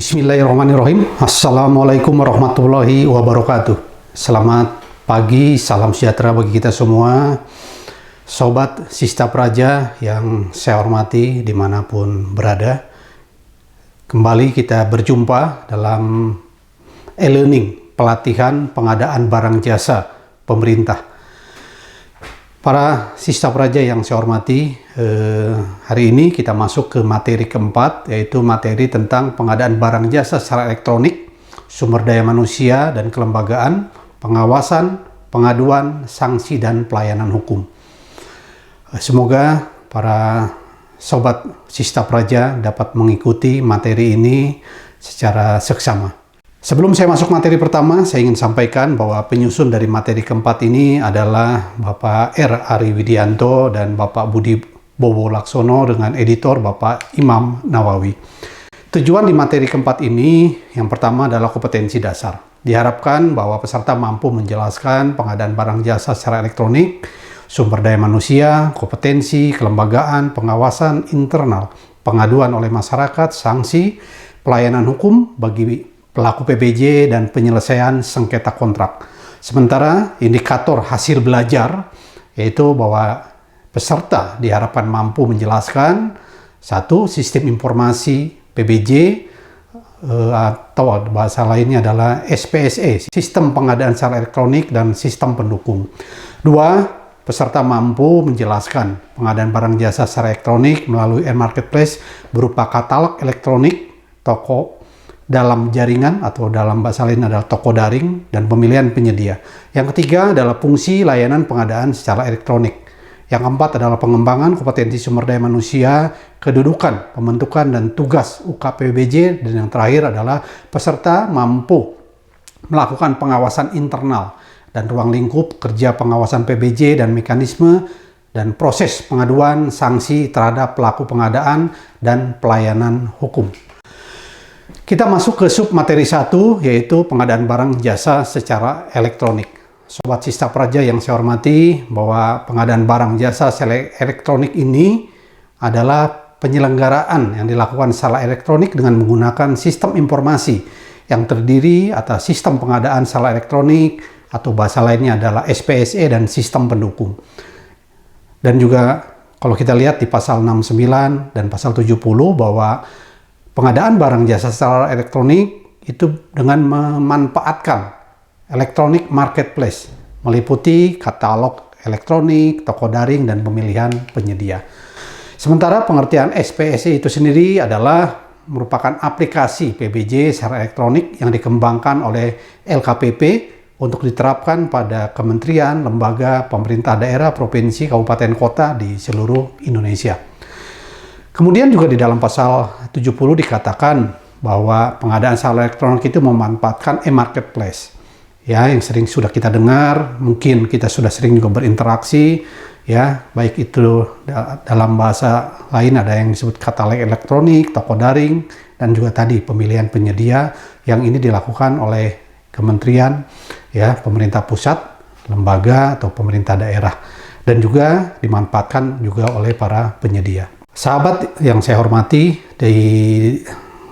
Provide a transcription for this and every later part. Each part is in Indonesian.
Bismillahirrahmanirrahim. Assalamualaikum warahmatullahi wabarakatuh. Selamat pagi, salam sejahtera bagi kita semua. Sobat Sista Praja yang saya hormati dimanapun berada. Kembali kita berjumpa dalam e-learning pelatihan pengadaan barang jasa pemerintah. Para Sista Praja yang saya hormati, hari ini kita masuk ke materi keempat, yaitu materi tentang pengadaan barang jasa secara elektronik, sumber daya manusia dan kelembagaan, pengawasan, pengaduan, sanksi, dan pelayanan hukum. Semoga para Sobat Sista Praja dapat mengikuti materi ini secara seksama. Sebelum saya masuk materi pertama, saya ingin sampaikan bahwa penyusun dari materi keempat ini adalah Bapak R. Ari Widianto dan Bapak Budi Bowo Laksono dengan editor Bapak Imam Nawawi. Tujuan di materi keempat ini yang pertama adalah kompetensi dasar. Diharapkan bahwa peserta mampu menjelaskan pengadaan barang jasa secara elektronik, sumber daya manusia, kompetensi, kelembagaan, pengawasan internal, pengaduan oleh masyarakat, sanksi, pelayanan hukum bagi pelaku PBJ, dan penyelesaian sengketa kontrak. Sementara indikator hasil belajar, yaitu bahwa peserta diharapkan mampu menjelaskan satu, sistem informasi PBJ, atau bahasa lainnya adalah SPSE, sistem pengadaan secara elektronik dan sistem pendukung. Dua, peserta mampu menjelaskan pengadaan barang jasa secara elektronik melalui e-marketplace berupa katalog elektronik, toko dalam jaringan atau dalam bahasa lain adalah toko daring, dan pemilihan penyedia. Yang ketiga adalah fungsi layanan pengadaan secara elektronik. Yang keempat adalah pengembangan kompetensi sumber daya manusia, kedudukan, pembentukan, dan tugas UKPBJ, dan yang terakhir adalah peserta mampu melakukan pengawasan internal dan ruang lingkup kerja pengawasan PBJ dan mekanisme dan proses pengaduan sanksi terhadap pelaku pengadaan dan pelayanan hukum. Kita masuk ke sub materi 1, yaitu pengadaan barang jasa secara elektronik. Sobat Sista Praja yang saya hormati, bahwa pengadaan barang jasa secara elektronik ini adalah penyelenggaraan yang dilakukan secara elektronik dengan menggunakan sistem informasi yang terdiri atas sistem pengadaan secara elektronik, atau bahasa lainnya adalah SPSE, dan sistem pendukung. Dan juga kalau kita lihat di pasal 69 dan pasal 70 bahwa pengadaan barang jasa secara elektronik itu dengan memanfaatkan electronic marketplace, meliputi katalog elektronik, toko daring, dan pemilihan penyedia. Sementara pengertian SPSE itu sendiri adalah merupakan aplikasi PBJ secara elektronik yang dikembangkan oleh LKPP untuk diterapkan pada kementerian, lembaga, pemerintah daerah, provinsi, kabupaten, kota di seluruh Indonesia. Kemudian juga di dalam pasal 70 dikatakan bahwa pengadaan secara elektronik itu memanfaatkan e-marketplace. Ya, yang sering sudah kita dengar, mungkin kita sudah sering juga berinteraksi, ya, baik itu dalam bahasa lain ada yang disebut katalog elektronik, toko daring, dan juga tadi pemilihan penyedia yang ini dilakukan oleh kementerian, ya, pemerintah pusat, lembaga atau pemerintah daerah, dan juga dimanfaatkan juga oleh para penyedia. Sahabat yang saya hormati, di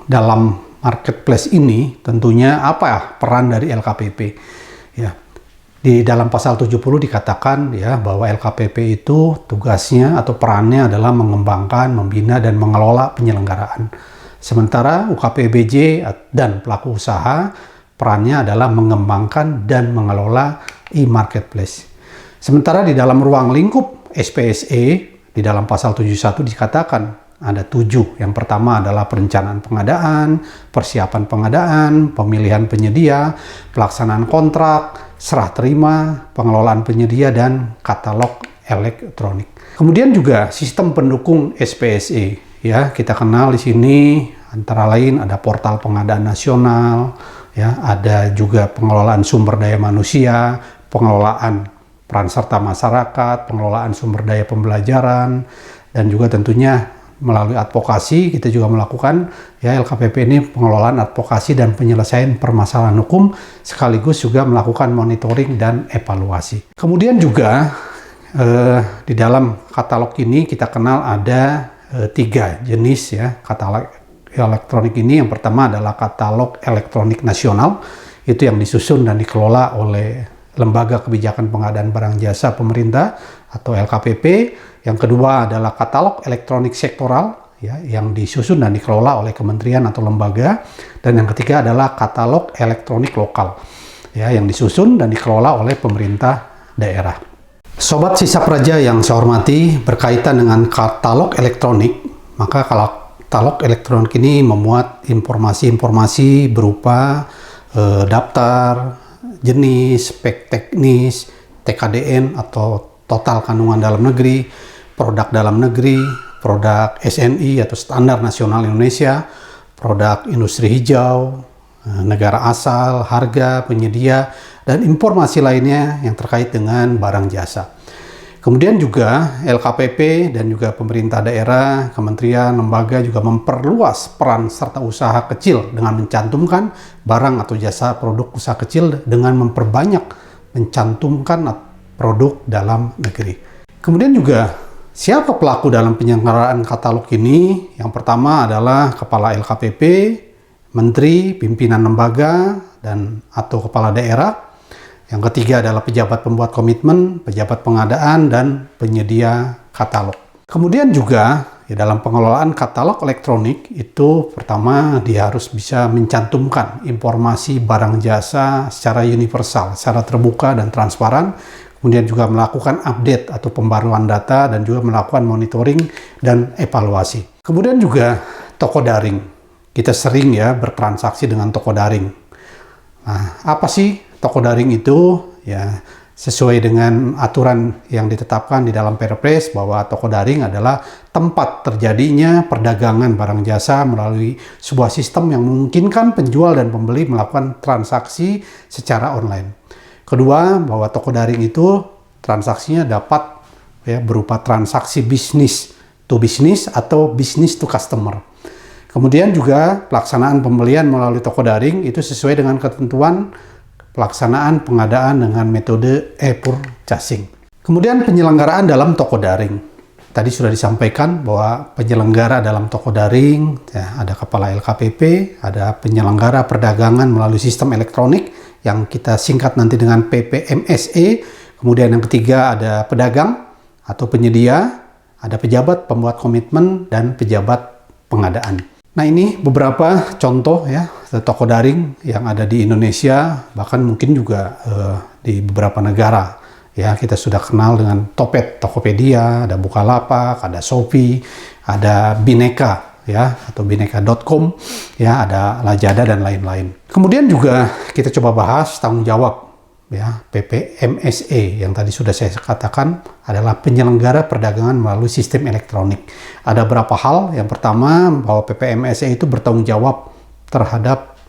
dalam marketplace ini tentunya apa peran dari LKPP? Ya, di dalam pasal 70 dikatakan ya bahwa LKPP itu tugasnya atau perannya adalah mengembangkan, membina, dan mengelola penyelenggaraan. Sementara UKPBJ dan pelaku usaha perannya adalah mengembangkan dan mengelola e-marketplace. Sementara di dalam ruang lingkup SPSE di dalam pasal 71 dikatakan ada 7. Yang pertama adalah perencanaan pengadaan, persiapan pengadaan, pemilihan penyedia, pelaksanaan kontrak, serah terima, pengelolaan penyedia, dan katalog elektronik. Kemudian juga sistem pendukung SPSE. Ya, kita kenal di sini antara lain ada portal pengadaan nasional, ya, ada juga pengelolaan sumber daya manusia, pengelolaan peran serta masyarakat, pengelolaan sumber daya pembelajaran, dan juga tentunya melalui advokasi kita juga melakukan, ya, LKPP ini pengelolaan advokasi dan penyelesaian permasalahan hukum, sekaligus juga melakukan monitoring dan evaluasi. Kemudian juga di dalam katalog ini kita kenal ada 3 jenis, ya, katalog elektronik ini yang pertama adalah katalog elektronik nasional, itu yang disusun dan dikelola oleh Lembaga Kebijakan Pengadaan Barang Jasa Pemerintah atau LKPP. Yang kedua adalah katalog elektronik sektoral, ya, yang disusun dan dikelola oleh kementerian atau lembaga. Dan yang ketiga adalah katalog elektronik lokal, ya, yang disusun dan dikelola oleh pemerintah daerah. Sobat Sisa Praja yang saya hormati, berkaitan dengan katalog elektronik, maka katalog elektronik ini memuat informasi-informasi berupa daftar, jenis, spek teknis, TKDN atau total kandungan dalam negeri, produk dalam negeri, produk SNI atau standar nasional Indonesia, produk industri hijau, negara asal, harga, penyedia, dan informasi lainnya yang terkait dengan barang jasa. Kemudian juga LKPP dan juga pemerintah daerah, kementerian, lembaga juga memperluas peran serta usaha kecil dengan mencantumkan barang atau jasa produk usaha kecil dengan memperbanyak mencantumkan produk dalam negeri. Kemudian juga siapa pelaku dalam penyelenggaraan katalog ini? Yang pertama adalah Kepala LKPP, Menteri, pimpinan lembaga, dan atau kepala daerah. Yang ketiga adalah pejabat pembuat komitmen, pejabat pengadaan, dan penyedia katalog. Kemudian juga dalam pengelolaan katalog elektronik itu pertama dia harus bisa mencantumkan informasi barang jasa secara universal, secara terbuka dan transparan. Kemudian juga melakukan update atau pembaruan data dan juga melakukan monitoring dan evaluasi. Kemudian juga toko daring. Kita sering ya bertransaksi dengan toko daring. Nah, apa sih toko daring itu? Ya, sesuai dengan aturan yang ditetapkan di dalam Perpres bahwa toko daring adalah tempat terjadinya perdagangan barang jasa melalui sebuah sistem yang memungkinkan penjual dan pembeli melakukan transaksi secara online. Kedua, bahwa toko daring itu transaksinya dapat ya berupa transaksi bisnis to bisnis atau business to customer. Kemudian juga pelaksanaan pembelian melalui toko daring itu sesuai dengan ketentuan pelaksanaan pengadaan dengan metode e-purchasing. Kemudian penyelenggaraan dalam toko daring. Tadi sudah disampaikan bahwa penyelenggara dalam toko daring, ya, ada Kepala LKPP, ada penyelenggara perdagangan melalui sistem elektronik yang kita singkat nanti dengan PPMSE. Kemudian yang ketiga ada pedagang atau penyedia, ada pejabat pembuat komitmen, dan pejabat pengadaan. Nah, ini beberapa contoh ya toko daring yang ada di Indonesia, bahkan mungkin juga di beberapa negara. Ya, kita sudah kenal dengan Topet, Tokopedia, ada Bukalapak, ada Shopee, ada Bineka ya atau bineka.com, ya, ada Lazada dan lain-lain. Kemudian juga kita coba bahas tanggung jawab ya PPMSE yang tadi sudah saya katakan adalah penyelenggara perdagangan melalui sistem elektronik. Ada beberapa hal. Yang pertama bahwa PPMSE itu bertanggung jawab terhadap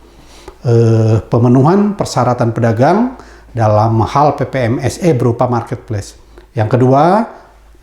pemenuhan persyaratan pedagang dalam hal PPMSE berupa marketplace. Yang kedua,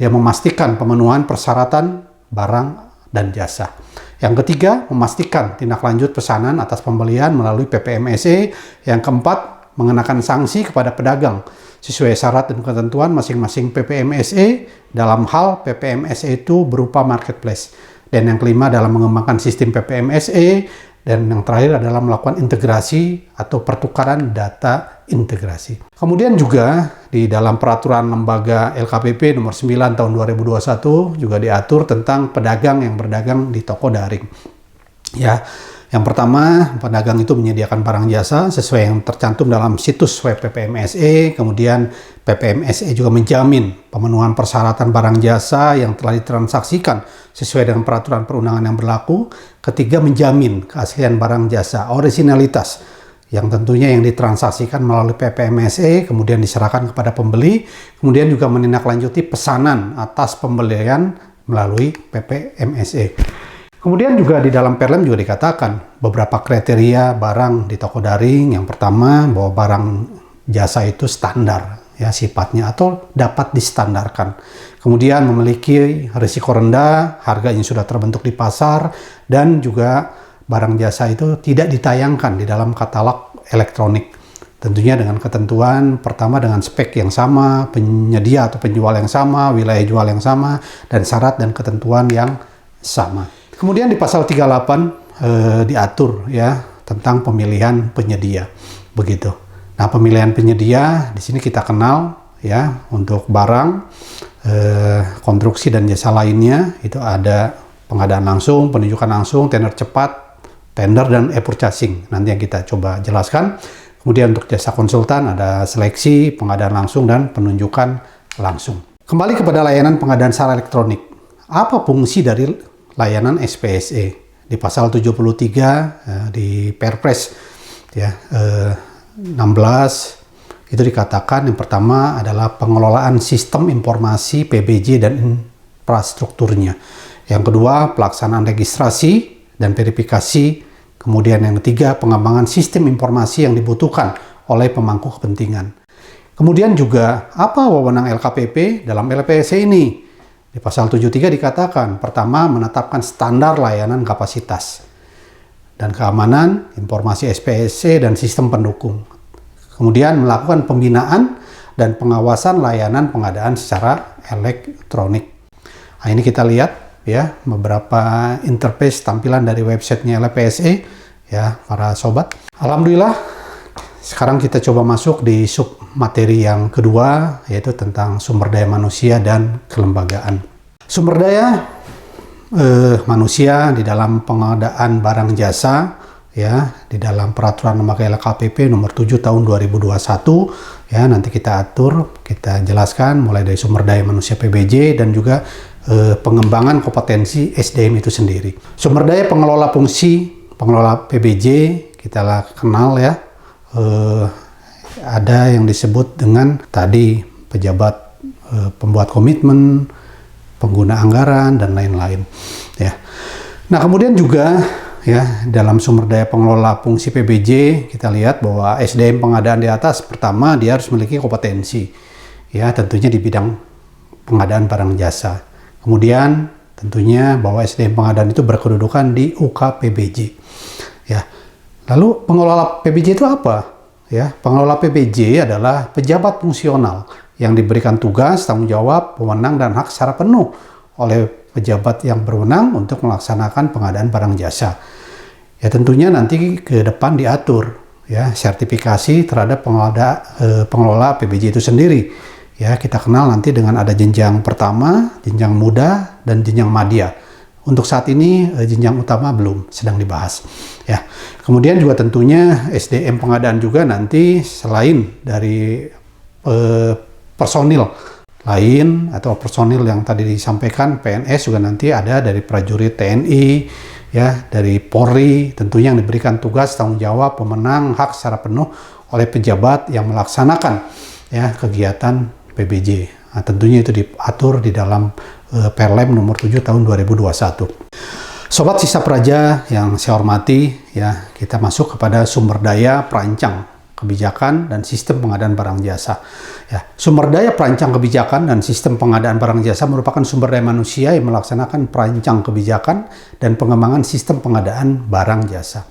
dia memastikan pemenuhan persyaratan barang dan jasa. Yang ketiga, memastikan tindak lanjut pesanan atas pembelian melalui PPMSE. Yang keempat, mengenakan sanksi kepada pedagang sesuai syarat dan ketentuan masing-masing PPMSE dalam hal PPMSE itu berupa marketplace. Dan yang kelima adalah mengembangkan sistem PPMSE, dan yang terakhir adalah melakukan integrasi atau pertukaran data integrasi. Kemudian juga di dalam peraturan lembaga LKPP nomor 9 tahun 2021 juga diatur tentang pedagang yang berdagang di toko daring. Ya, yang pertama, pedagang itu menyediakan barang jasa sesuai yang tercantum dalam situs web PPMSE. Kemudian PPMSE juga menjamin pemenuhan persyaratan barang jasa yang telah ditransaksikan sesuai dengan peraturan perundangan yang berlaku. Ketiga, menjamin keaslian barang jasa, originalitas yang tentunya yang ditransaksikan melalui PPMSE, kemudian diserahkan kepada pembeli. Kemudian juga menindaklanjuti pesanan atas pembelian melalui PPMSE. Kemudian juga di dalam Perlem juga dikatakan beberapa kriteria barang di toko daring. Yang pertama, bahwa barang jasa itu standar ya sifatnya atau dapat distandarkan. Kemudian memiliki risiko rendah, harga yang sudah terbentuk di pasar, dan juga barang jasa itu tidak ditayangkan di dalam katalog elektronik. Tentunya dengan ketentuan pertama dengan spek yang sama, penyedia atau penjual yang sama, wilayah jual yang sama, dan syarat dan ketentuan yang sama. Kemudian di pasal 38 diatur ya tentang pemilihan penyedia begitu. Nah, pemilihan penyedia di sini kita kenal ya untuk barang, konstruksi dan jasa lainnya itu ada pengadaan langsung, penunjukan langsung, tender cepat, tender dan e-purchasing. Nanti yang kita coba jelaskan. Kemudian untuk jasa konsultan ada seleksi, pengadaan langsung dan penunjukan langsung. Kembali kepada layanan pengadaan secara elektronik. Apa fungsi dari layanan SPSE? Di pasal 73 di Perpres ya 16 itu dikatakan yang pertama adalah pengelolaan sistem informasi PBJ dan infrastrukturnya. Yang kedua, pelaksanaan registrasi dan verifikasi. Kemudian yang ketiga, pengembangan sistem informasi yang dibutuhkan oleh pemangku kepentingan. Kemudian juga apa wewenang LKPP dalam LPSE ini? Di pasal 73 dikatakan, pertama menetapkan standar layanan kapasitas dan keamanan, informasi SPSE dan sistem pendukung. Kemudian melakukan pembinaan dan pengawasan layanan pengadaan secara elektronik. Nah, ini kita lihat ya beberapa interface tampilan dari websitenya LPSE ya para sobat. Alhamdulillah sekarang kita coba masuk di sub materi yang kedua, yaitu tentang sumber daya manusia dan kelembagaan. Sumber daya manusia di dalam pengadaan barang jasa ya di dalam peraturan lembaga LKPP nomor 7 tahun 2021 ya, nanti kita atur, kita jelaskan mulai dari sumber daya manusia PBJ dan juga pengembangan kompetensi SDM itu sendiri. Sumber daya pengelola fungsi pengelola PBJ kita kenal ya, ada yang disebut dengan tadi pejabat pembuat komitmen, pengguna anggaran dan lain-lain ya. Nah, kemudian juga ya dalam sumber daya pengelola fungsi PBJ kita lihat bahwa SDM pengadaan di atas pertama dia harus memiliki kompetensi ya tentunya di bidang pengadaan barang jasa. Kemudian tentunya bahwa SDM pengadaan itu berkedudukan di UK PBJ ya. Lalu pengelola PBJ itu apa? Ya, pengelola PBJ adalah pejabat fungsional yang diberikan tugas, tanggung jawab, wewenang dan hak secara penuh oleh pejabat yang berwenang untuk melaksanakan pengadaan barang jasa. Ya, tentunya nanti ke depan diatur ya sertifikasi terhadap pengelola PBJ itu sendiri. Ya, kita kenal nanti dengan ada jenjang pertama, jenjang muda dan jenjang madya. Untuk saat ini jenjang utama belum sedang dibahas ya. Kemudian juga tentunya SDM pengadaan juga nanti selain dari personil lain atau personil yang tadi disampaikan PNS juga nanti ada dari prajurit TNI ya, dari Polri tentunya yang diberikan tugas, tanggung jawab, pemenang, hak secara penuh oleh pejabat yang melaksanakan ya kegiatan PBJ. Nah, tentunya itu diatur di dalam Perlem nomor 7 tahun 2021. Sobat Sisa Praja yang saya hormati ya, kita masuk kepada sumber daya perancang kebijakan dan sistem pengadaan barang jasa. Ya, sumber daya perancang kebijakan dan sistem pengadaan barang jasa merupakan sumber daya manusia yang melaksanakan perancang kebijakan dan pengembangan sistem pengadaan barang jasa.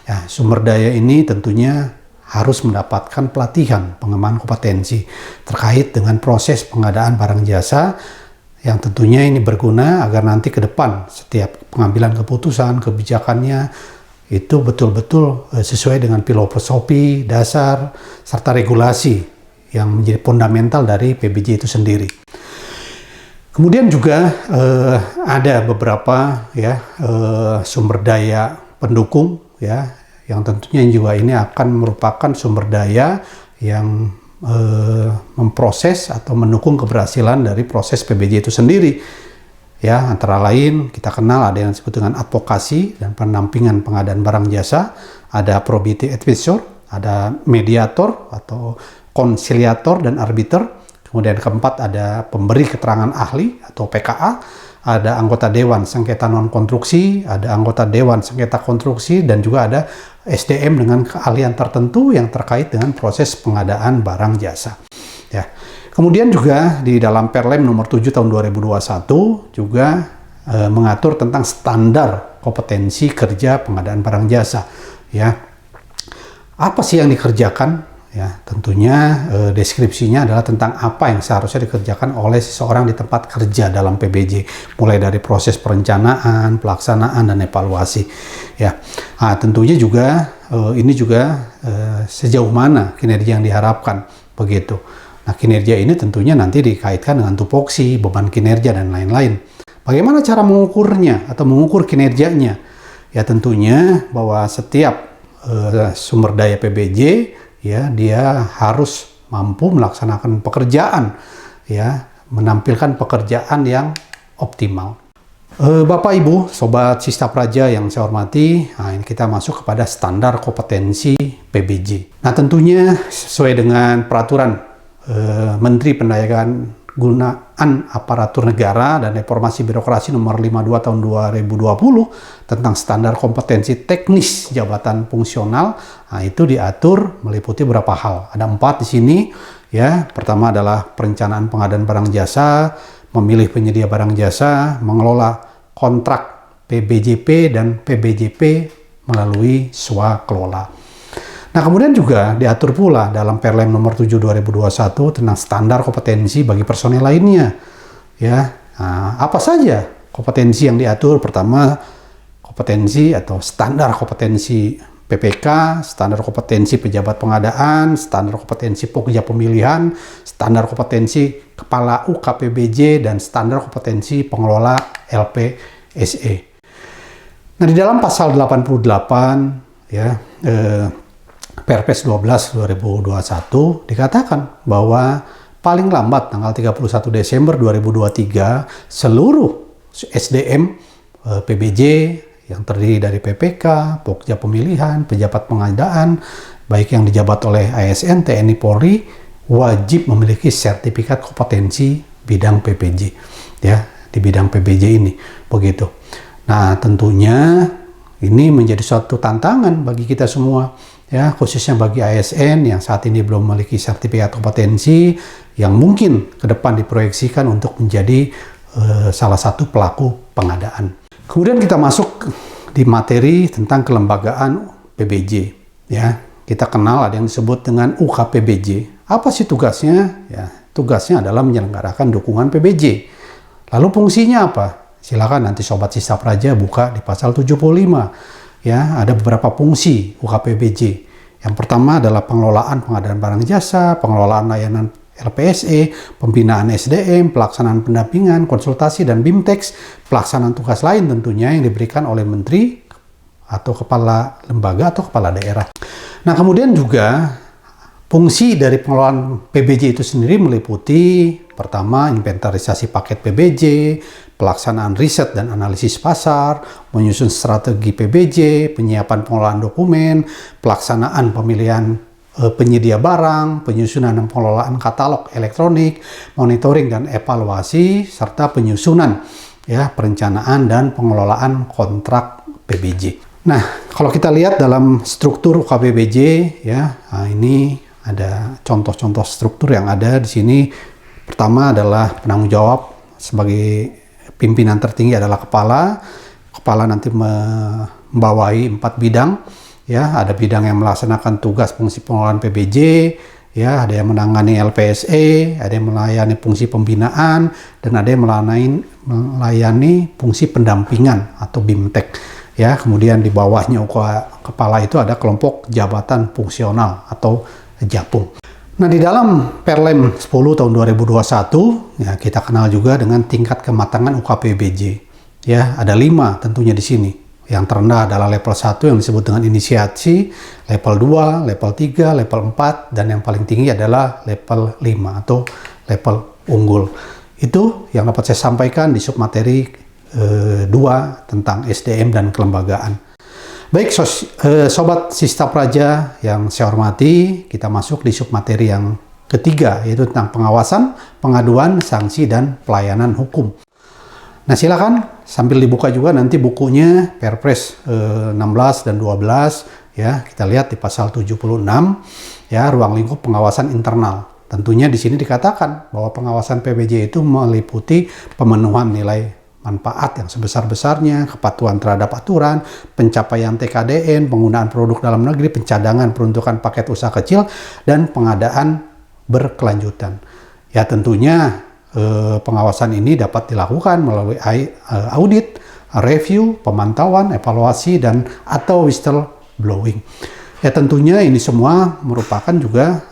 Ya, sumber daya ini tentunya harus mendapatkan pelatihan pengembangan kompetensi terkait dengan proses pengadaan barang jasa yang tentunya ini berguna agar nanti ke depan setiap pengambilan keputusan kebijakannya itu betul-betul sesuai dengan filosofi dasar serta regulasi yang menjadi fundamental dari PBJ itu sendiri. Kemudian juga ada beberapa ya sumber daya pendukung ya yang tentunya juga ini akan merupakan sumber daya yang memproses atau mendukung keberhasilan dari proses PBJ itu sendiri. Ya, antara lain kita kenal ada yang disebut dengan advokasi dan pendampingan pengadaan barang jasa, ada probity advisor, ada mediator atau konsiliator dan arbiter. Kemudian keempat ada pemberi keterangan ahli atau PKA, ada anggota Dewan Sengketa Non-Konstruksi, ada anggota Dewan Sengketa Konstruksi, dan juga ada SDM dengan keahlian tertentu yang terkait dengan proses pengadaan barang jasa. Ya. Kemudian juga di dalam Perlem nomor 7 tahun 2021 juga mengatur tentang standar kompetensi kerja pengadaan barang jasa. Ya. Apa sih yang dikerjakan Ya, tentunya deskripsinya adalah tentang apa yang seharusnya dikerjakan oleh seseorang di tempat kerja dalam PBJ, mulai dari proses perencanaan, pelaksanaan, dan evaluasi. Ya, nah, tentunya juga ini juga sejauh mana kinerja yang diharapkan begitu. Nah, kinerja ini tentunya nanti dikaitkan dengan tupoksi, beban kinerja, dan lain-lain. Bagaimana cara mengukurnya atau mengukur kinerjanya? Ya, tentunya bahwa setiap sumber daya PBJ ya dia harus mampu melaksanakan pekerjaan, ya menampilkan pekerjaan yang optimal. Bapak Ibu, Sobat Sista Praja yang saya hormati, nah ini kita masuk kepada standar kompetensi PBJ. Nah tentunya sesuai dengan peraturan Menteri Pendayaan Aparatur Negara dan Reformasi Birokrasi nomor 52 tahun 2020 tentang standar kompetensi teknis jabatan fungsional. Nah, itu diatur meliputi beberapa hal. Ada 4 di sini ya. Pertama adalah perencanaan pengadaan barang jasa, memilih penyedia barang jasa, mengelola kontrak PBJP dan PBJP melalui swakelola. Nah, kemudian juga diatur pula dalam Perlem nomor 7 2021 tentang standar kompetensi bagi personel lainnya. Ya, nah, apa saja kompetensi yang diatur? Pertama, kompetensi atau standar kompetensi PPK, standar kompetensi pejabat pengadaan, standar kompetensi pokja pemilihan, standar kompetensi kepala UKPBJ, dan standar kompetensi pengelola LPSE. Nah, di dalam pasal 88 ya Perpres 12 2021 dikatakan bahwa paling lambat tanggal 31 Desember 2023 seluruh SDM PBJ yang terdiri dari PPK, Pokja Pemilihan, pejabat pengadaan, baik yang dijabat oleh ASN, TNI, Polri, wajib memiliki sertifikat kompetensi bidang PPJ, ya di bidang PBJ ini, begitu. Nah, tentunya ini menjadi suatu tantangan bagi kita semua, ya khususnya bagi ASN yang saat ini belum memiliki sertifikat kompetensi yang mungkin ke depan diproyeksikan untuk menjadi salah satu pelaku pengadaan. Kemudian kita masuk di materi tentang kelembagaan PBJ. Ya, kita kenal ada yang disebut dengan UKPBJ. Apa sih tugasnya? Ya, tugasnya adalah menyelenggarakan dukungan PBJ. Lalu fungsinya apa? Silakan nanti Sobat Sista Praja buka di pasal 75. Ya, ada beberapa fungsi UKPBJ. Yang pertama adalah pengelolaan pengadaan barang jasa, pengelolaan layanan LPSE, pembinaan SDM, pelaksanaan pendampingan, konsultasi dan BIMTEX, pelaksanaan tugas lain tentunya yang diberikan oleh menteri atau kepala lembaga atau kepala daerah. Nah, kemudian juga fungsi dari pengelolaan PBJ itu sendiri meliputi pertama inventarisasi paket PBJ, pelaksanaan riset dan analisis pasar, menyusun strategi PBJ, penyiapan pengelolaan dokumen, pelaksanaan pemilihan penyedia barang, penyusunan dan pengelolaan katalog elektronik, monitoring dan evaluasi, serta penyusunan ya perencanaan dan pengelolaan kontrak PBJ. Nah, kalau kita lihat dalam struktur UKPBJ ya, nah ini ada contoh-contoh struktur yang ada di sini. Pertama adalah penanggung jawab sebagai pimpinan tertinggi adalah kepala. Kepala nanti membawahi 4 bidang. Ya, ada bidang yang melaksanakan tugas fungsi pengelolaan PBJ, ya, ada yang menangani LPSE, ada yang melayani fungsi pembinaan, dan ada yang melayani fungsi pendampingan atau BIMTEK. Ya, kemudian di bawahnya kepala itu ada kelompok jabatan fungsional atau JAPFUNG. Nah, di dalam Perlem 10 tahun 2021, ya kita kenal juga dengan tingkat kematangan UKPBJ. Ya, ada 5 tentunya di sini. Yang terendah adalah level 1 yang disebut dengan inisiasi, level 2, level 3, level 4, dan yang paling tinggi adalah level 5 atau level unggul. Itu yang dapat saya sampaikan di submateri 2 tentang SDM dan kelembagaan. Baik, Sobat Sista Praja yang saya hormati, kita masuk di submateri yang ketiga, yaitu tentang pengawasan, pengaduan, sanksi, dan pelayanan hukum. Nah, silakan sambil dibuka juga nanti bukunya Perpres 16 dan 12 ya. Kita lihat di pasal 76 ya, ruang lingkup pengawasan internal. Tentunya di sini dikatakan bahwa pengawasan PBJ itu meliputi pemenuhan nilai manfaat yang sebesar-besarnya, kepatuhan terhadap aturan, pencapaian TKDN, penggunaan produk dalam negeri, pencadangan peruntukan paket usaha kecil, dan pengadaan berkelanjutan. Ya tentunya pengawasan ini dapat dilakukan melalui audit, review, pemantauan, evaluasi, dan atau whistleblowing. Ya tentunya ini semua merupakan juga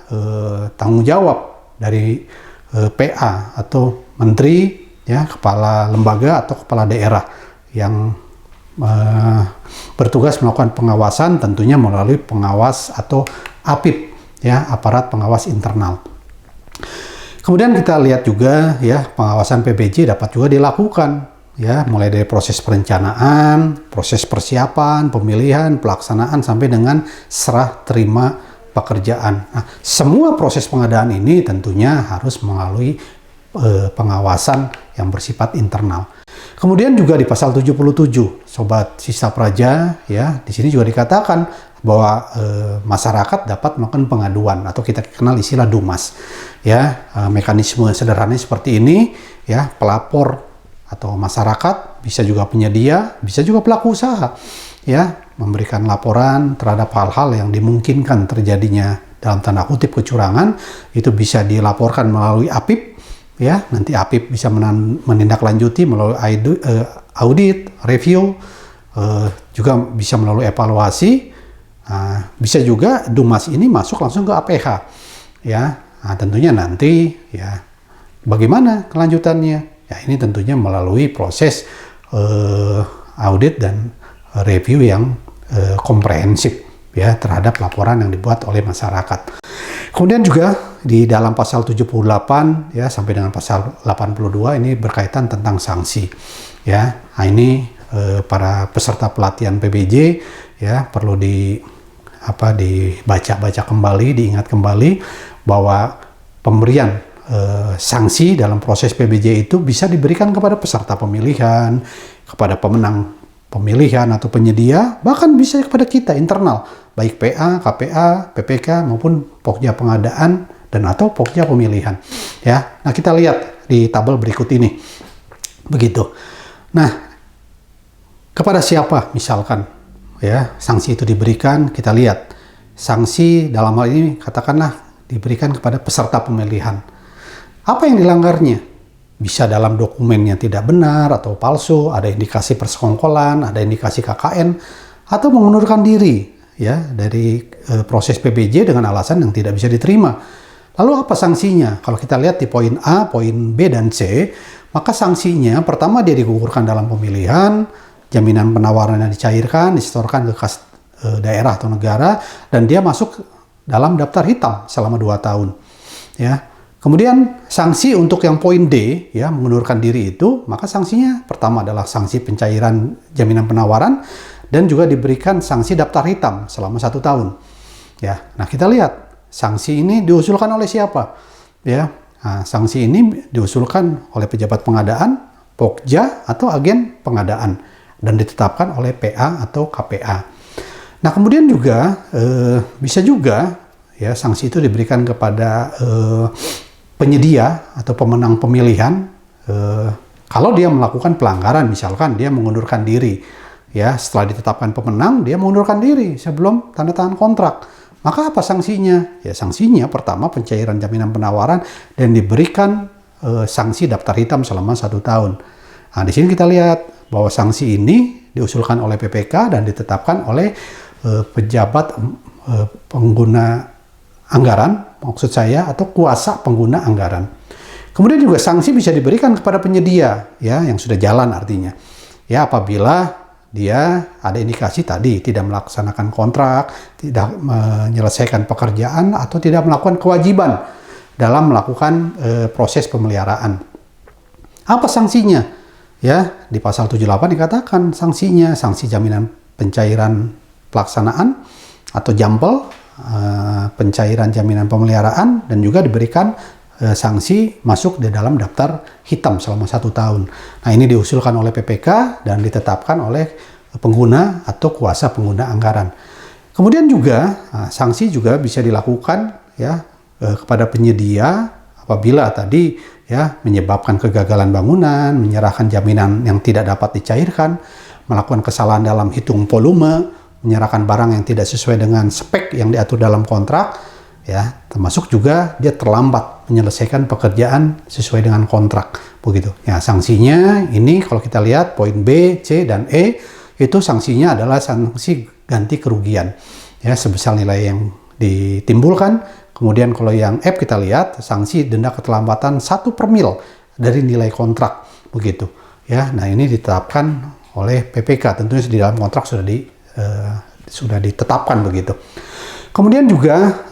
tanggung jawab dari PA atau menteri, ya, kepala lembaga atau kepala daerah yang bertugas melakukan pengawasan, tentunya melalui pengawas atau APIP, ya, aparat pengawas internal. Kemudian kita lihat juga, ya, pengawasan PBJ dapat juga dilakukan, ya, mulai dari proses perencanaan, proses persiapan, pemilihan, pelaksanaan, sampai dengan serah terima pekerjaan. Nah, semua proses pengadaan ini tentunya harus melalui pengawasan yang bersifat internal. Kemudian juga di pasal 77, Sobat Sisa Praja, ya, di sini juga dikatakan bahwa masyarakat dapat melakukan pengaduan atau kita kenal istilah DUMAS. Ya, mekanisme sederhananya seperti ini, ya, pelapor atau masyarakat, bisa juga penyedia, bisa juga pelaku usaha, ya, memberikan laporan terhadap hal-hal yang dimungkinkan terjadinya dalam tanda kutip kecurangan. Itu bisa dilaporkan melalui APIP, ya, nanti APIP bisa menindaklanjuti melalui audit, review, juga bisa melalui evaluasi. Bisa juga DUMAS ini masuk langsung ke APH, ya. Nah, tentunya nanti, ya, bagaimana kelanjutannya? Ya, ini tentunya melalui proses audit dan review yang komprehensif, ya, terhadap laporan yang dibuat oleh masyarakat. Kemudian juga di dalam pasal 78, ya, sampai dengan pasal 82 ini berkaitan tentang sanksi, ya. Nah, ini para peserta pelatihan PBJ, ya, perlu dibaca-baca kembali, diingat kembali bahwa pemberian sanksi dalam proses PBJ itu bisa diberikan kepada peserta pemilihan, kepada pemenang pemilihan atau penyedia, bahkan bisa kepada kita internal, baik PA, KPA, PPK maupun Pokja pengadaan dan atau Pokja pemilihan. Ya, nah kita lihat di tabel berikut ini, begitu. Nah, kepada siapa misalkan, ya, sanksi itu diberikan? Kita lihat sanksi dalam hal ini katakanlah diberikan kepada peserta pemilihan. Apa yang dilanggarnya? Bisa dalam dokumen yang tidak benar atau palsu, ada indikasi persekongkolan, ada indikasi KKN, atau mengundurkan diri, ya, dari proses PBJ dengan alasan yang tidak bisa diterima. Lalu apa sanksinya? Kalau kita lihat di poin A, poin B, dan C, maka sanksinya pertama dia digugurkan dalam pemilihan, jaminan penawaran yang dicairkan, disetorkan ke kas daerah atau negara, dan dia masuk dalam daftar hitam selama 2 tahun. Ya. Kemudian sanksi untuk yang poin D, ya, mengundurkan diri itu, maka sanksinya pertama adalah sanksi pencairan jaminan penawaran dan juga diberikan sanksi daftar hitam selama 1 tahun. Ya. Nah, kita lihat sanksi ini diusulkan oleh siapa? Ya. Nah, sanksi ini diusulkan oleh pejabat pengadaan, Pokja atau agen pengadaan, dan ditetapkan oleh PA atau KPA. Nah, kemudian juga bisa juga, ya, sanksi itu diberikan kepada penyedia atau pemenang pemilihan kalau dia melakukan pelanggaran, misalkan dia mengundurkan diri, ya, setelah ditetapkan pemenang dia mengundurkan diri sebelum tanda tangan kontrak. Maka apa sanksinya? Ya, sanksinya pertama pencairan jaminan penawaran dan diberikan sanksi daftar hitam selama 1 tahun. Nah, di sini kita lihat bahwa sanksi ini diusulkan oleh PPK dan ditetapkan oleh pejabat pengguna anggaran, maksud saya, atau kuasa pengguna anggaran. Kemudian juga sanksi bisa diberikan kepada penyedia, ya, yang sudah jalan artinya. Ya, apabila dia ada indikasi tadi tidak melaksanakan kontrak, tidak menyelesaikan pekerjaan, atau tidak melakukan kewajiban dalam melakukan proses pemeliharaan. Apa sanksinya? Ya, di pasal 78 dikatakan sanksinya, sanksi jaminan pencairan pelaksanaan atau jampel, pencairan jaminan pemeliharaan, dan juga diberikan sanksi masuk di dalam daftar hitam selama 1 tahun. Nah, ini diusulkan oleh PPK dan ditetapkan oleh pengguna atau kuasa pengguna anggaran. Kemudian juga sanksi juga bisa dilakukan, ya, kepada penyedia apabila tadi ya menyebabkan kegagalan bangunan, menyerahkan jaminan yang tidak dapat dicairkan, melakukan kesalahan dalam hitung volume, menyerahkan barang yang tidak sesuai dengan spek yang diatur dalam kontrak, ya, termasuk juga dia terlambat menyelesaikan pekerjaan sesuai dengan kontrak, begitu. Ya, sanksinya ini kalau kita lihat poin B, C, dan E, itu sanksinya adalah sanksi ganti kerugian, ya, sebesar nilai yang ditimbulkan. Kemudian kalau yang F kita lihat sanksi denda keterlambatan 1 per mil dari nilai kontrak, begitu. Ya, nah ini ditetapkan oleh PPK, tentunya di dalam kontrak sudah ditetapkan begitu. Kemudian juga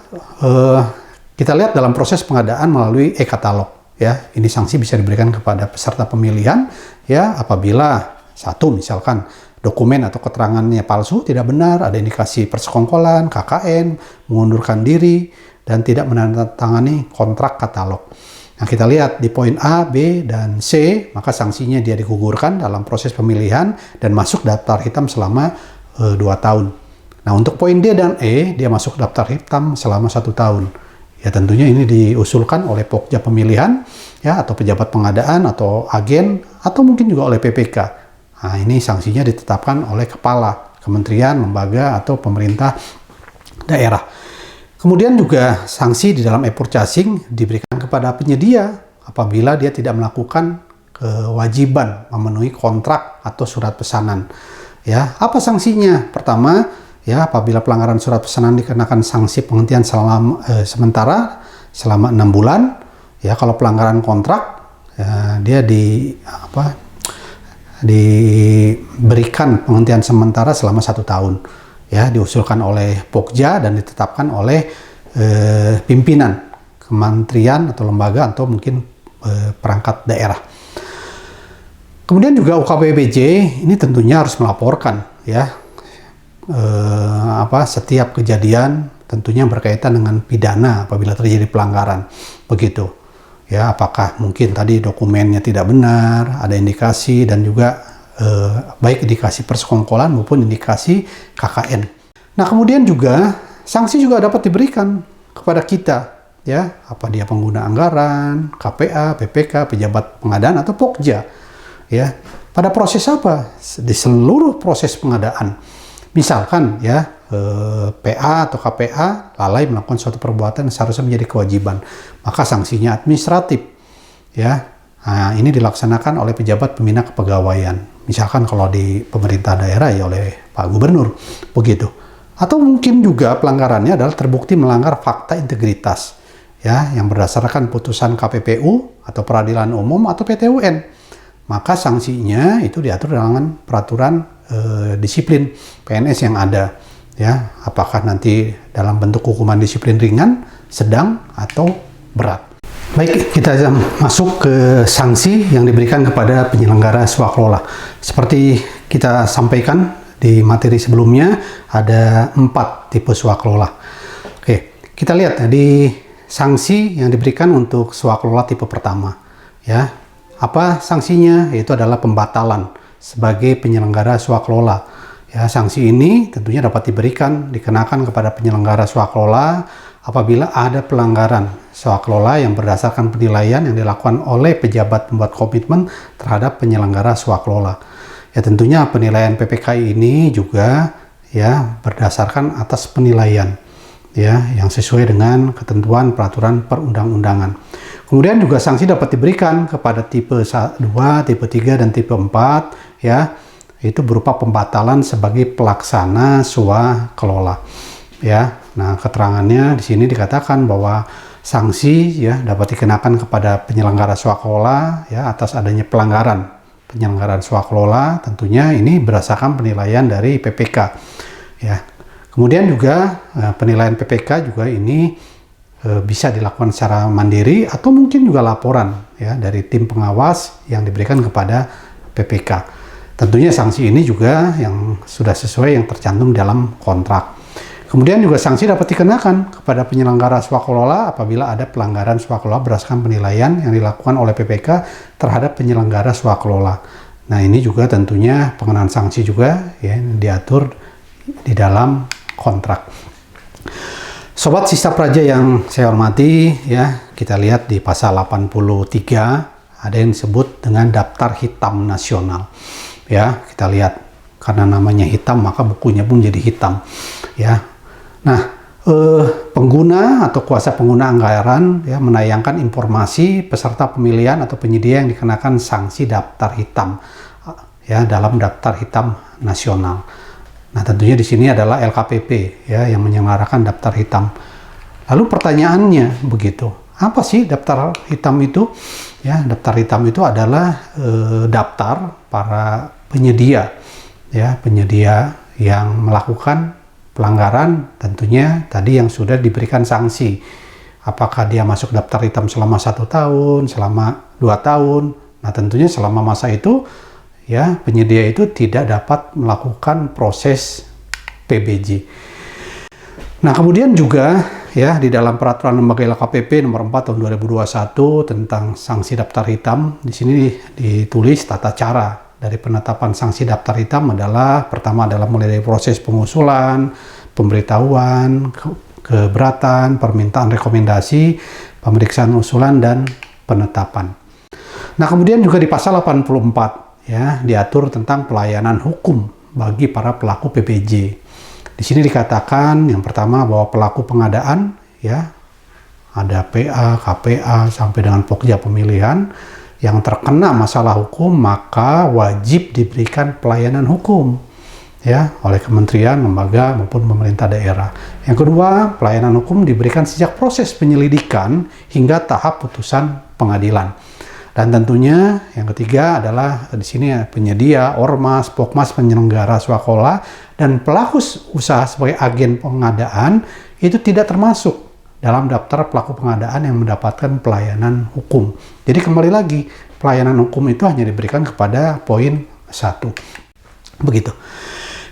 kita lihat dalam proses pengadaan melalui e-katalog, ya, ini sanksi bisa diberikan kepada peserta pemilihan, ya, apabila satu misalkan dokumen atau keterangannya palsu, tidak benar, ada indikasi persekongkolan, KKN, mengundurkan diri, dan tidak menandatangani kontrak katalog. Nah, kita lihat di poin A, B, dan C, maka sanksinya dia digugurkan dalam proses pemilihan dan masuk daftar hitam selama 2 tahun. Nah, untuk poin D dan E, dia masuk daftar hitam selama 1 tahun. Ya, tentunya ini diusulkan oleh Pokja pemilihan, ya, atau pejabat pengadaan, atau agen, atau mungkin juga oleh PPK. Nah, ini sanksinya ditetapkan oleh kepala kementerian, lembaga, atau pemerintah daerah. Kemudian juga sanksi di dalam e-purchasing diberikan kepada penyedia apabila dia tidak melakukan kewajiban memenuhi kontrak atau surat pesanan. Ya, apa sanksinya? Pertama, ya, apabila pelanggaran surat pesanan dikenakan sanksi penghentian sementara selama 6 bulan. Ya, kalau pelanggaran kontrak, ya, dia diberikan penghentian sementara selama 1 tahun. Ya, diusulkan oleh Pokja dan ditetapkan oleh pimpinan kementerian atau lembaga atau mungkin perangkat daerah. Kemudian juga UKBBJ ini tentunya harus melaporkan, ya, setiap kejadian tentunya berkaitan dengan pidana apabila terjadi pelanggaran, begitu. Ya, apakah mungkin tadi dokumennya tidak benar, ada indikasi, dan juga baik indikasi persekongkolan maupun indikasi KKN. Nah, kemudian juga sanksi juga dapat diberikan kepada kita, ya, apa dia pengguna anggaran, KPA, PPK, pejabat pengadaan, atau Pokja, ya, pada proses apa? Di seluruh proses pengadaan. Misalkan, ya, PA atau KPA lalai melakukan suatu perbuatan yang seharusnya menjadi kewajiban, maka sanksinya administratif, ya. Nah, ini dilaksanakan oleh pejabat pembina kepegawaian. Misalkan kalau di pemerintah daerah, ya, oleh Pak Gubernur, begitu. Atau mungkin juga pelanggarannya adalah terbukti melanggar fakta integritas, ya, yang berdasarkan putusan KPPU atau peradilan umum atau PT UN. Maka sanksinya itu diatur dengan peraturan disiplin PNS yang ada, ya. Apakah nanti dalam bentuk hukuman disiplin ringan, sedang, atau berat. Baik, kita masuk ke sanksi yang diberikan kepada penyelenggara swaklola. Seperti kita sampaikan di materi sebelumnya, ada 4 tipe swaklola. Oke, kita lihat di sanksi yang diberikan untuk swaklola tipe pertama. Ya, apa sanksinya? Yaitu adalah pembatalan sebagai penyelenggara swaklola. Ya, sanksi ini tentunya dapat dikenakan kepada penyelenggara swaklola apabila ada pelanggaran swaklola yang berdasarkan penilaian yang dilakukan oleh pejabat pembuat komitmen terhadap penyelenggara swaklola. Ya, tentunya penilaian PPK ini juga, ya, berdasarkan atas penilaian, ya, yang sesuai dengan ketentuan peraturan perundang-undangan. Kemudian juga sanksi dapat diberikan kepada tipe 2, tipe 3, dan tipe 4, ya, itu berupa pembatalan sebagai pelaksana swakelola. Ya, nah, keterangannya di sini dikatakan bahwa sanksi, ya, dapat dikenakan kepada penyelenggara swakelola, ya, atas adanya pelanggaran penyelenggaraan swakelola, tentunya ini berdasarkan penilaian dari PPK, ya. Kemudian juga penilaian PPK juga ini bisa dilakukan secara mandiri atau mungkin juga laporan, ya, dari tim pengawas yang diberikan kepada PPK. Tentunya sanksi ini juga yang sudah sesuai yang tercantum dalam kontrak. Kemudian juga sanksi dapat dikenakan kepada penyelenggara swakelola apabila ada pelanggaran swakelola berdasarkan penilaian yang dilakukan oleh PPK terhadap penyelenggara swakelola. Nah, ini juga tentunya pengenaan sanksi juga, ya, diatur di dalam kontrak. Sobat Sista Praja yang saya hormati, ya, kita lihat di pasal 83 ada yang disebut dengan daftar hitam nasional. Ya, kita lihat karena namanya hitam maka bukunya pun jadi hitam. Ya. Nah, pengguna atau kuasa pengguna anggaran ya menayangkan informasi peserta pemilihan atau penyedia yang dikenakan sanksi daftar hitam ya dalam daftar hitam nasional. Nah, tentunya di sini adalah LKPP ya yang menyelenggarakan daftar hitam. Lalu pertanyaannya begitu, apa sih daftar hitam itu? Ya, daftar hitam itu adalah daftar para penyedia ya, penyedia yang melakukan pelanggaran, tentunya tadi yang sudah diberikan sanksi. Apakah dia masuk daftar hitam selama 1 tahun, selama 2 tahun. Nah, tentunya selama masa itu ya penyedia itu tidak dapat melakukan proses PBJ. Nah, kemudian juga ya di dalam peraturan lembaga LKPP nomor 4 tahun 2021 tentang sanksi daftar hitam, di sini ditulis tata cara dari penetapan sanksi daftar hitam adalah pertama adalah mulai dari proses pengusulan, pemberitahuan, keberatan, permintaan rekomendasi, pemeriksaan usulan dan penetapan. Nah, kemudian juga di pasal 84 ya diatur tentang pelayanan hukum bagi para pelaku PBJ. Di sini dikatakan yang pertama bahwa pelaku pengadaan ya ada PA, KPA sampai dengan Pokja pemilihan yang terkena masalah hukum maka wajib diberikan pelayanan hukum ya oleh kementerian, lembaga maupun pemerintah daerah. Yang kedua, pelayanan hukum diberikan sejak proses penyelidikan hingga tahap putusan pengadilan. Dan tentunya yang ketiga adalah di sini penyedia, ormas, pokmas, penyelenggara swakola dan pelaku usaha sebagai agen pengadaan itu tidak termasuk dalam daftar pelaku pengadaan yang mendapatkan pelayanan hukum. Jadi kembali lagi, pelayanan hukum itu hanya diberikan kepada poin 1. Begitu.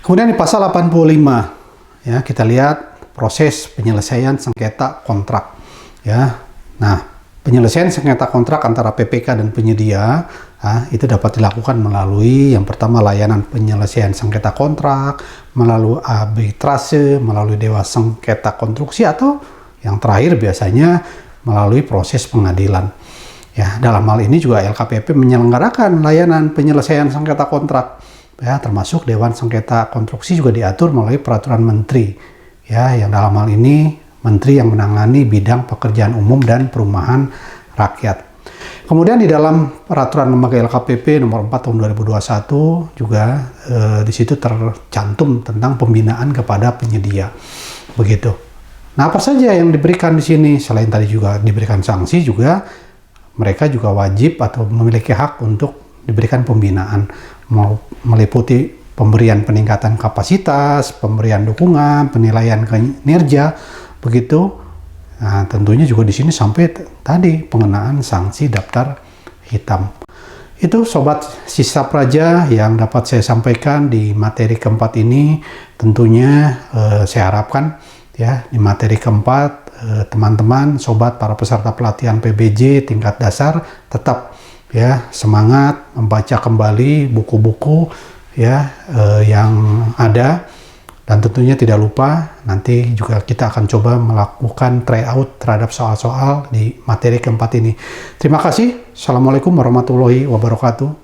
Kemudian di pasal 85, ya kita lihat proses penyelesaian sengketa kontrak. Ya, nah penyelesaian sengketa kontrak antara PPK dan penyedia itu dapat dilakukan melalui yang pertama layanan penyelesaian sengketa kontrak, melalui arbitrase, melalui dewan sengketa konstruksi atau yang terakhir biasanya melalui proses pengadilan. Ya, dalam hal ini juga LKPP menyelenggarakan layanan penyelesaian sengketa kontrak. Ya, termasuk Dewan Sengketa Konstruksi juga diatur melalui peraturan menteri. Ya, yang dalam hal ini menteri yang menangani bidang pekerjaan umum dan perumahan rakyat. Kemudian di dalam peraturan lembaga LKPP nomor 4 tahun 2021 juga di situ tercantum tentang pembinaan kepada penyedia. Begitu. Nah, apa saja yang diberikan di sini? Selain tadi juga diberikan sanksi, juga mereka juga wajib atau memiliki hak untuk diberikan pembinaan, meliputi pemberian peningkatan kapasitas, pemberian dukungan, penilaian kinerja, begitu. Nah, tentunya juga di sini sampai tadi pengenaan sanksi daftar hitam. Itu Sobat Sisa Praja yang dapat saya sampaikan di materi keempat ini. Tentunya saya harapkan ya di materi keempat teman-teman sobat para peserta pelatihan PBJ tingkat dasar tetap ya semangat membaca kembali buku-buku ya yang ada, dan tentunya tidak lupa nanti juga kita akan coba melakukan tryout terhadap soal-soal di materi keempat ini. Terima kasih. Assalamualaikum warahmatullahi wabarakatuh.